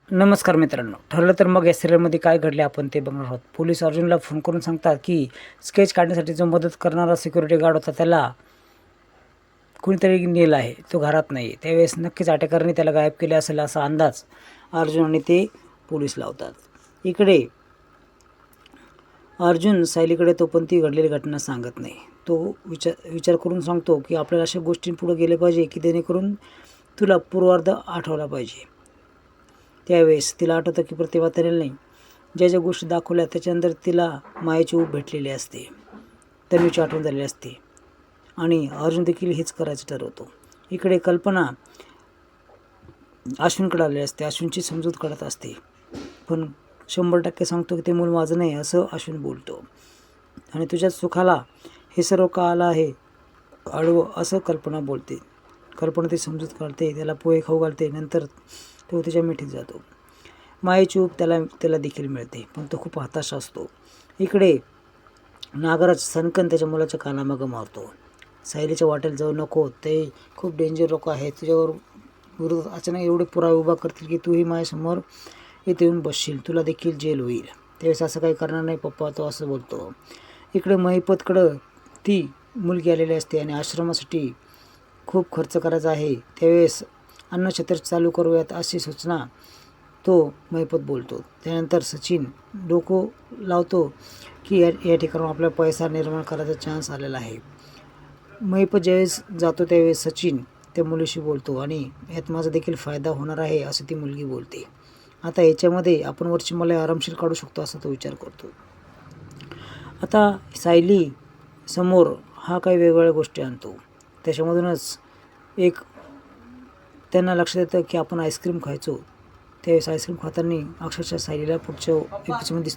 नमस्कार मित्रांनो. ठरलं तर मग या सिरियलमध्ये काय घडले आपण ते बघणार आहोत. पोलीस अर्जुनला फोन करून सांगतात की स्केच काढण्यासाठी जो मदत करणारा सिक्युरिटी गार्ड होता त्याला कुणीतरी नेलं आहे. तो घरात नाही आहे. त्यावेळेस नक्कीच अटॅकरने त्याला गायब केले असेल असा अंदाज अर्जुन आणि ते पोलीस लावतात. इकडे अर्जुन सायलीकडे तो पण ती घडलेली घटना सांगत नाही. तो विचार करून सांगतो की आपल्याला अशा गोष्टींपुढे गेले पाहिजे की जेणेकरून तुला पूर्वार्ध आठवला पाहिजे. त्यावेळेस तिला आठवतं की प्रतिभा तरेल नाही ज्या ज्या गोष्टी दाखवल्या त्याच्यानंतर तिला मायेची ऊब भेटलेली असते, तन्वीची आठवण झालेली असते आणि अर्जुन देखील हेच करायचं ठरवतो. इकडे कल्पना अश्विनकडे आलेली असते. अश्विनची समजूत काढत असते, पण 100% सांगतो की ते मूल माझं नाही असं अश्विन बोलतो आणि तुझ्या सुखाला हे सर्व का आलं आहे आडवं असं कल्पना बोलते. कल्पना ती समजूत काढते, त्याला पोहे खाऊ घालते, नंतर तो त्याच्या मिठीत जातो. मायेची ऊब त्याला देखील मिळते, पण तो खूप हताश असतो. इकडे नागराज सनकन त्याच्या मुलाच्या कानामागं मारतो. सायलीच्या वाटेल जाऊ नको, ते खूप डेंजर लोक आहेत, तुझ्यावर विरोधात अचानक एवढे पुरावे उभा करतील की तूही माझ्यासमोर इथे येऊन बसशील, तुला देखील जेल होईल. त्यावेळेस असं काही करणार नाही पप्पा, तो असं बोलतो. इकडे महिपतकडं ती मुलगी आलेली असते आणि आश्रमासाठी खूप खर्च करायचा आहे. त्यावेळेस अन्नछत्र चालू करूयात अशी सूचना तो महिपत बोलतो. त्यानंतर सचिन डोकं लावतो की या ठिकाणावर आपल्याला पैसा निर्माण करायचा चान्स आलेला आहे. महिपत ज्यावेळेस जातो त्यावेळेस सचिन त्या मुलीशी बोलतो आणि यात माझा देखील फायदा होणार आहे असं ती मुलगी बोलते. आता याच्यामध्ये आपण वरची मला आरामशीर काढू शकतो असा तो विचार करतो. आता सायली समोर हा काही वेगवेगळ्या गोष्टी आणतो. त्याच्यामधूनच एक त्यांना लक्षात येतं की आपण आईस्क्रीम खायचो. त्यावेळेस आईस्क्रीम खाताना अक्षरशः सायलीला पुढच्या एपिसोडमध्ये दिसतं.